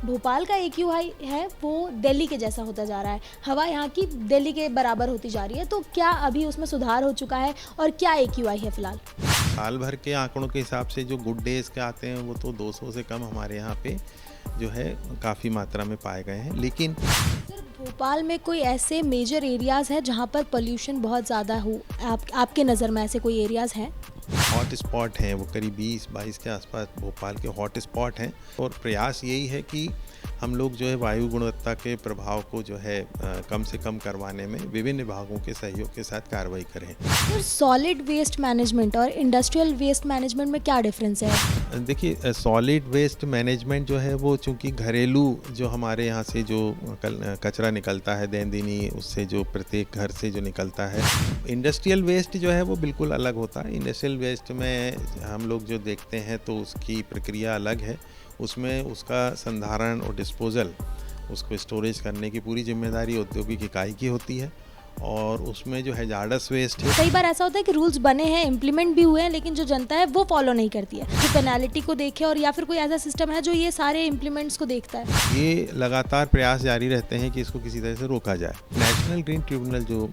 भोपाल का एक्यूआई है वो दिल्ली के जैसा होता जा रहा है। हवा यहाँ की दिल्ली के बराबर होती जा रही है, तो क्या अभी उसमें सुधार हो चुका है और क्या एक्यूआई है फिलहाल? साल भर के आंकड़ों के हिसाब से जो गुड डेज़ के आते हैं वो तो 200 से कम हमारे यहाँ पे जो है काफ़ी मात्रा में पाए गए हैं। लेकिन सर, भोपाल में कोई ऐसे मेजर एरियाज़ हैं जहाँ पर पोल्यूशन बहुत ज़्यादा हो? आपके नज़र में ऐसे कोई एरियाज़ हैं? हॉट स्पॉट हैं, वो करीब 20-22 के आसपास भोपाल के हॉट स्पॉट हैं और प्रयास यही है कि हम लोग जो है वायु गुणवत्ता के प्रभाव को जो है कम से कम करवाने में विभिन्न विभागों के सहयोग के साथ कार्रवाई करें। सर, सॉलिड वेस्ट मैनेजमेंट और इंडस्ट्रियल वेस्ट मैनेजमेंट में क्या डिफरेंस है? देखिए, सॉलिड वेस्ट मैनेजमेंट जो है वो चूँकि घरेलू जो हमारे यहाँ से जो कचरा निकलता है दैनंदिनी, उससे जो प्रत्येक घर से जो निकलता है। इंडस्ट्रियल वेस्ट जो है वो बिल्कुल अलग होता है। इंडस्ट्रियल वेस्ट में हम लोग जो देखते हैं तो उसकी प्रक्रिया अलग है। उसमें उसका संधारण और डिस्पोज़ल, उसको स्टोरेज करने की पूरी जिम्मेदारी औद्योगिक इकाई की होती है और उसमें जो हैजार्डस वेस्ट है। कई बार ऐसा होता है कि रूल्स बने हैं, इम्प्लीमेंट भी हुए हैं, लेकिन जो जनता है वो फॉलो नहीं करती है। जो पेनाल्टी को देखे और या फिर कोई ऐसा सिस्टम है जो ये सारे इम्प्लीमेंट्स को देखता है? ये लगातार प्रयास जारी रहते हैं कि इसको किसी तरह से रोका जाए। नेशनल ग्रीन ट्रिब्यूनल जो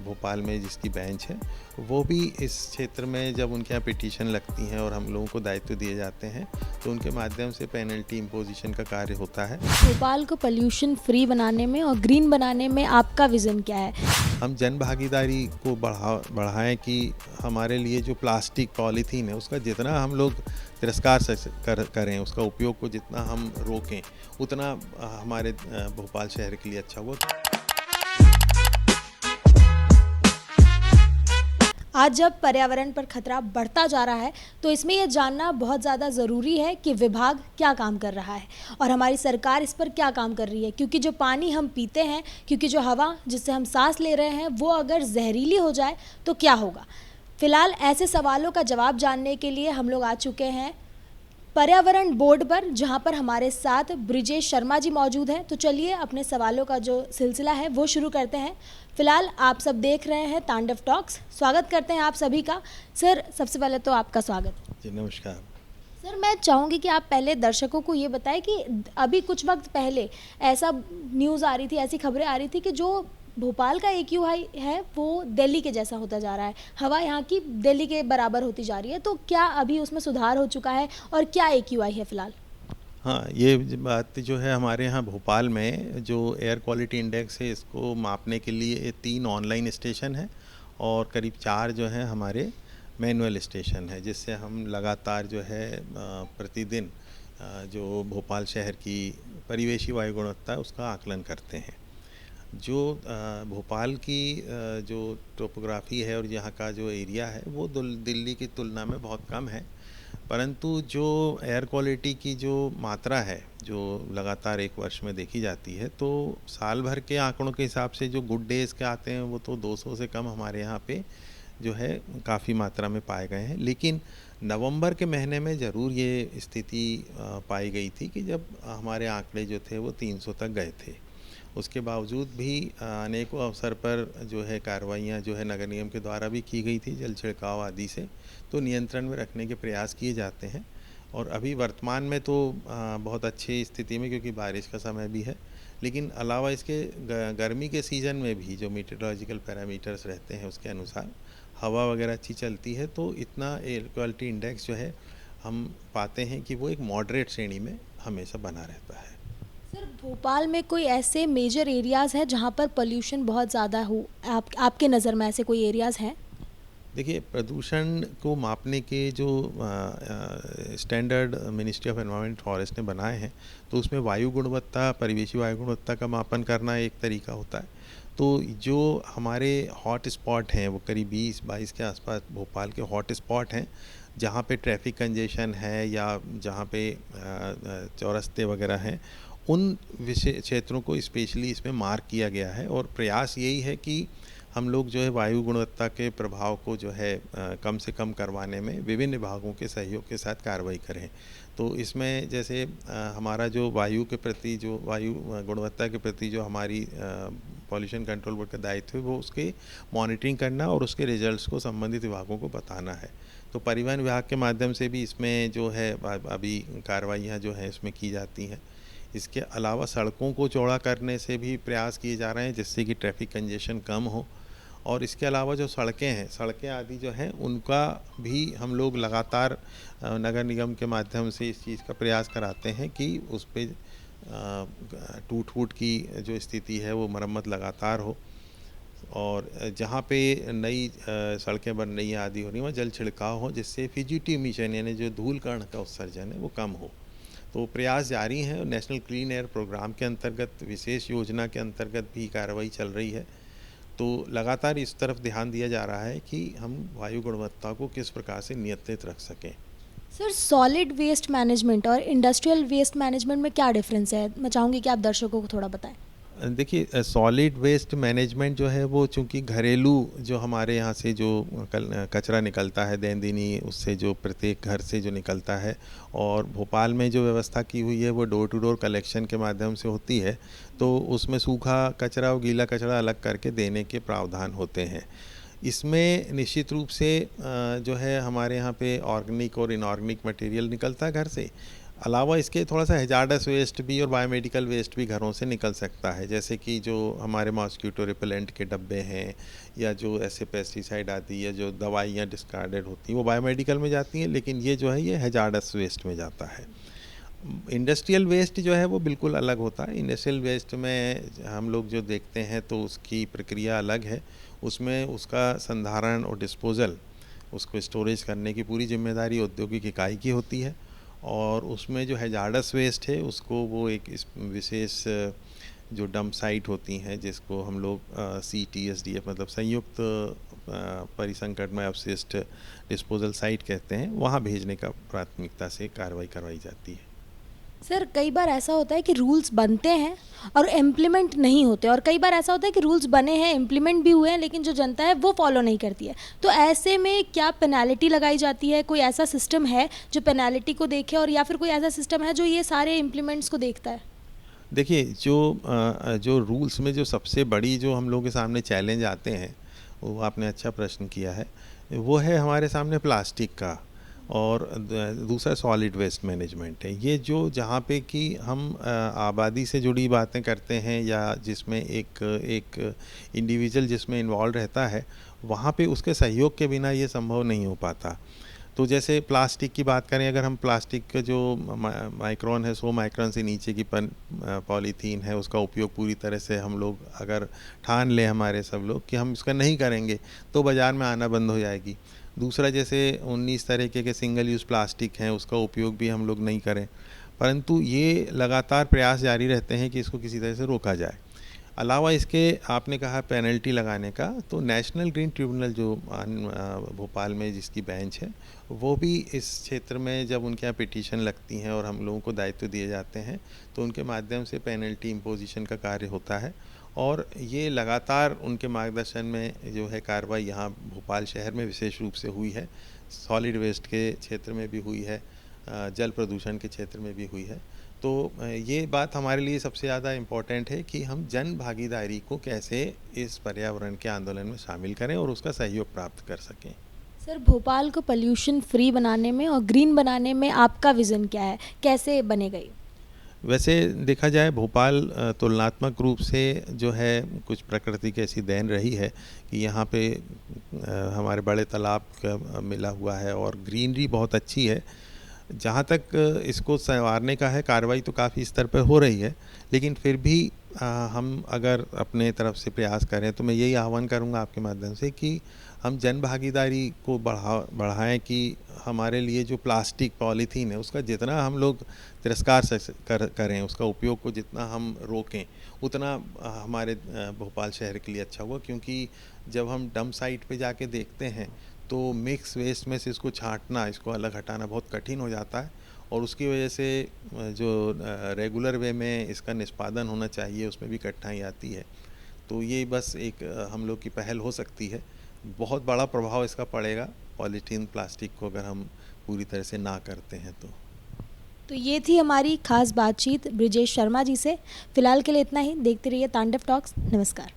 भोपाल में जिसकी बेंच है, वो भी इस क्षेत्र में जब उनके यहाँ पिटीशन लगती हैं और हम लोगों को दायित्व दिए जाते हैं तो उनके माध्यम से पेनल्टी इम्पोजिशन का कार्य होता है। भोपाल को पोल्यूशन फ्री बनाने में और ग्रीन बनाने में आपका विजन क्या है? हम जन भागीदारी को बढ़ाएं कि हमारे लिए जो प्लास्टिक पॉलीथीन है उसका जितना हम लोग तिरस्कार करें, उसका उपयोग को जितना हम रोकें, उतना हमारे भोपाल शहर के लिए अच्छा होगा। आज जब पर्यावरण पर खतरा बढ़ता जा रहा है तो इसमें यह जानना बहुत ज़्यादा ज़रूरी है कि विभाग क्या काम कर रहा है और हमारी सरकार इस पर क्या काम कर रही है, क्योंकि जो पानी हम पीते हैं, क्योंकि जो हवा जिससे हम सांस ले रहे हैं वो अगर जहरीली हो जाए तो क्या होगा। फिलहाल ऐसे सवालों का जवाब जानने के लिए हम लोग आ चुके हैं पर्यावरण बोर्ड पर, जहां पर हमारे साथ ब्रिजेश शर्मा जी मौजूद हैं। तो चलिए अपने सवालों का जो सिलसिला है वो शुरू करते हैं। फिलहाल आप सब देख रहे हैं तांडव टॉक्स। स्वागत करते हैं आप सभी का। सर, सबसे पहले तो आपका स्वागत। जी नमस्कार। सर, मैं चाहूँगी कि आप पहले दर्शकों को ये बताएं कि अभी कुछ वक्त पहले ऐसा न्यूज़ आ रही थी, ऐसी खबरें आ रही थी कि जो भोपाल का एक्यूआई है वो दिल्ली के जैसा होता जा रहा है। हवा यहाँ की दिल्ली के बराबर होती जा रही है, तो क्या अभी उसमें सुधार हो चुका है और क्या एक्यूआई है फिलहाल? हाँ, ये बात जो है हमारे यहाँ भोपाल में जो एयर क्वालिटी इंडेक्स है इसको मापने के लिए 3 ऑनलाइन स्टेशन है और करीब 4 जो है हमारे मैनुअल स्टेशन है, जिससे हम लगातार जो है प्रतिदिन जो भोपाल शहर की परिवेशी वायु गुणवत्ता है उसका आकलन करते हैं। जो भोपाल की जो टोपोग्राफी है और यहाँ का जो एरिया है वो दिल्ली की तुलना में बहुत कम है, परंतु जो एयर क्वालिटी की जो मात्रा है जो लगातार एक वर्ष में देखी जाती है, तो साल भर के आंकड़ों के हिसाब से जो गुड डेज़ के आते हैं वो तो 200 से कम हमारे यहाँ पे जो है काफ़ी मात्रा में पाए गए हैं। लेकिन नवंबर के महीने में ज़रूर ये स्थिति पाई गई थी कि जब हमारे आंकड़े जो थे वो 300 तक गए थे। उसके बावजूद भी अनेकों अवसर पर जो है कार्रवाइयाँ जो है नगर निगम के द्वारा भी की गई थी, जल छिड़काव आदि से तो नियंत्रण में रखने के प्रयास किए जाते हैं। और अभी वर्तमान में तो बहुत अच्छी स्थिति में, क्योंकि बारिश का समय भी है, लेकिन अलावा इसके गर्मी के सीज़न में भी जो मीटरोलॉजिकल पैरामीटर्स रहते हैं उसके अनुसार हवा वगैरह अच्छी चलती है, तो इतना एयर क्वालिटी इंडेक्स जो है हम पाते हैं कि वो एक मॉडरेट श्रेणी में हमेशा बना रहता है। सर, भोपाल में कोई ऐसे मेजर एरियाज़ हैं जहाँ पर पोल्यूशन बहुत ज़्यादा हो? आपके नज़र में ऐसे कोई एरियाज़ हैं? देखिए, प्रदूषण को मापने के जो standard ministry of environment forest ने बनाए हैं, तो उसमें वायु गुणवत्ता, परिवेशी वायु गुणवत्ता का मापन करना एक तरीका होता है। तो जो हमारे हॉट स्पॉट हैं वो करीब 20-22 के आसपास भोपाल के हॉट स्पॉट हैं, जहाँ पे ट्रैफिक कंजेशन है या जहाँ पे चौरस्ते वगैरह हैं, उन विषय क्षेत्रों को स्पेशली इसमें मार्क किया गया है और प्रयास यही है कि हम लोग जो है वायु गुणवत्ता के प्रभाव को जो है कम से कम करवाने में विभिन्न विभागों के सहयोग के साथ कार्रवाई करें। तो इसमें जैसे हमारा जो वायु के प्रति, जो वायु गुणवत्ता के प्रति जो हमारी पॉल्यूशन कंट्रोल बोर्ड का दायित्व है, वो उसके मॉनिटरिंग करना और उसके रिजल्ट्स को संबंधित विभागों को बताना है। तो परिवहन विभाग के माध्यम से भी इसमें जो है अभी कार्रवाइयाँ जो हैं इसमें की जाती हैं। इसके अलावा सड़कों को चौड़ा करने से भी प्रयास किए जा रहे हैं जिससे कि ट्रैफिक कंजेशन कम हो। और इसके अलावा जो सड़कें आदि जो हैं उनका भी हम लोग लगातार नगर निगम के माध्यम से इस चीज़ का प्रयास कराते हैं कि उस पे टूट फूट की जो स्थिति है वो मरम्मत लगातार हो। और जहाँ पे नई सड़कें बन रही हैं आदि हो रही हैं वहाँ जल छिड़काव हो जिससे फिजिटिव इमिशन यानी जो धूल कण का उत्सर्जन है वो कम हो। तो प्रयास जारी हैं और नेशनल क्लीन एयर प्रोग्राम के अंतर्गत विशेष योजना के अंतर्गत भी कार्रवाई चल रही है। तो लगातार इस तरफ ध्यान दिया जा रहा है कि हम वायु गुणवत्ता को किस प्रकार से नियंत्रित रख सकें। सर, सॉलिड वेस्ट मैनेजमेंट और इंडस्ट्रियल वेस्ट मैनेजमेंट में क्या डिफरेंस है? मैं चाहूँगी कि आप दर्शकों को थोड़ा बताएं। देखिए सॉलिड वेस्ट मैनेजमेंट जो है वो चूँकि घरेलू जो हमारे यहाँ से जो कचरा निकलता है दैनंदिनी उससे जो प्रत्येक घर से जो निकलता है और भोपाल में जो व्यवस्था की हुई है वो डोर टू डोर कलेक्शन के माध्यम से होती है। तो उसमें सूखा कचरा और गीला कचरा अलग करके देने के प्रावधान होते हैं। इसमें निश्चित रूप से जो है हमारे यहाँ पे ऑर्गेनिक और इनऑर्गेनिक मटेरियल निकलता है घर से। अलावा इसके थोड़ा सा हैजार्डस वेस्ट भी और बायोमेडिकल वेस्ट भी घरों से निकल सकता है, जैसे कि जो हमारे मॉस्किटो रिपेलेंट के डब्बे हैं या जो ऐसे पेस्टिसाइड आदि या जो दवाइयाँ डिस्कार्डेड होती हैं वो बायोमेडिकल में जाती हैं, लेकिन ये जो है ये हैजार्डस वेस्ट में जाता है। इंडस्ट्रियल वेस्ट जो है वो बिल्कुल अलग होता है। इंडस्ट्रियल वेस्ट में हम लोग जो देखते हैं तो उसकी प्रक्रिया अलग है। उसमें उसका संधारण और डिस्पोज़ल उसको स्टोरेज करने की पूरी जिम्मेदारी औद्योगिक इकाई की होती है। और उसमें जो हैजार्डस वेस्ट है उसको वो एक विशेष जो डंप साइट होती हैं जिसको हम लोग CTSDF मतलब संयुक्त परिसंकटमय अपशिष्ट डिस्पोजल साइट कहते हैं, वहाँ भेजने का प्राथमिकता से कार्रवाई करवाई जाती है। सर, कई बार ऐसा होता है कि रूल्स बनते हैं और इम्प्लीमेंट नहीं होते, और कई बार ऐसा होता है कि रूल्स बने हैं, इम्प्लीमेंट भी हुए हैं, लेकिन जो जनता है वो फॉलो नहीं करती है। तो ऐसे में क्या पेनल्टी लगाई जाती है? कोई ऐसा सिस्टम है जो पेनल्टी को देखे, और या फिर कोई ऐसा सिस्टम है जो ये सारे इम्प्लीमेंट्स को देखता है? देखिए जो रूल्स में जो सबसे बड़ी जो हम लोगों के सामने चैलेंज आते हैं वो आपने अच्छा प्रश्न किया है, वो है हमारे सामने प्लास्टिक का और दूसरा सॉलिड वेस्ट मैनेजमेंट है। ये जो जहाँ पे कि हम आबादी से जुड़ी बातें करते हैं या जिसमें एक इंडिविजुअल जिसमें इन्वॉल्व रहता है वहाँ पे उसके सहयोग के बिना ये संभव नहीं हो पाता। तो जैसे प्लास्टिक की बात करें, अगर हम प्लास्टिक का जो माइक्रोन है 100 माइक्रोन से नीचे की पॉलीथीन है उसका उपयोग पूरी तरह से हम लोग अगर ठान लें हमारे सब लोग कि हम इसका नहीं करेंगे तो बाज़ार में आना बंद हो जाएगी। दूसरा जैसे 19 तरीके के सिंगल यूज़ प्लास्टिक हैं उसका उपयोग भी हम लोग नहीं करें, परंतु ये लगातार प्रयास जारी रहते हैं कि इसको किसी तरह से रोका जाए। अलावा इसके आपने कहा पेनल्टी लगाने का, तो नेशनल ग्रीन ट्रिब्यूनल जो भोपाल में जिसकी बेंच है वो भी इस क्षेत्र में जब उनके यहाँ पिटीशन लगती हैं और हम लोगों को दायित्व दिए जाते हैं तो उनके माध्यम से पेनल्टी इम्पोजिशन का कार्य होता है। और ये लगातार उनके मार्गदर्शन में जो है कार्रवाई यहाँ भोपाल शहर में विशेष रूप से हुई है, सॉलिड वेस्ट के क्षेत्र में भी हुई है, जल प्रदूषण के क्षेत्र में भी हुई है। तो ये बात हमारे लिए सबसे ज़्यादा इम्पोर्टेंट है कि हम जन भागीदारी को कैसे इस पर्यावरण के आंदोलन में शामिल करें और उसका सहयोग प्राप्त कर सकें। सर, भोपाल को पोल्यूशन फ्री बनाने में और ग्रीन बनाने में आपका विज़न क्या है? कैसे बनेगा ये? वैसे देखा जाए भोपाल तुलनात्मक रूप से जो है कुछ प्रकृति की ऐसी देन रही है कि यहाँ पे हमारे बड़े तालाब का मिला हुआ है और ग्रीनरी बहुत अच्छी है। जहाँ तक इसको संवारने का है कार्रवाई तो काफ़ी स्तर पर हो रही है, लेकिन फिर भी हम अगर अपने तरफ से प्रयास करें तो मैं यही आह्वान करूँगा आपके माध्यम से कि हम जन भागीदारी को बढ़ाएं कि हमारे लिए जो प्लास्टिक पॉलीथीन है उसका जितना हम लोग तिरस्कार करें, उसका उपयोग को जितना हम रोकें उतना हमारे भोपाल शहर के लिए अच्छा होगा। क्योंकि जब हम डंप साइट पे जाके देखते हैं तो मिक्स वेस्ट में से इसको छांटना, इसको अलग हटाना बहुत कठिन हो जाता है और उसकी वजह से जो रेगुलर वे में इसका निष्पादन होना चाहिए उसमें भी कठिनाई आती है। तो ये बस एक हम लोग की पहल हो सकती है। बहुत बड़ा प्रभाव इसका पड़ेगा पॉलीथीन प्लास्टिक को अगर हम पूरी तरह से ना करते हैं तो ये थी हमारी खास बातचीत ब्रिजेश शर्मा जी से। फिलहाल के लिए इतना ही। देखते रहिए तांडव टॉक्स। नमस्कार।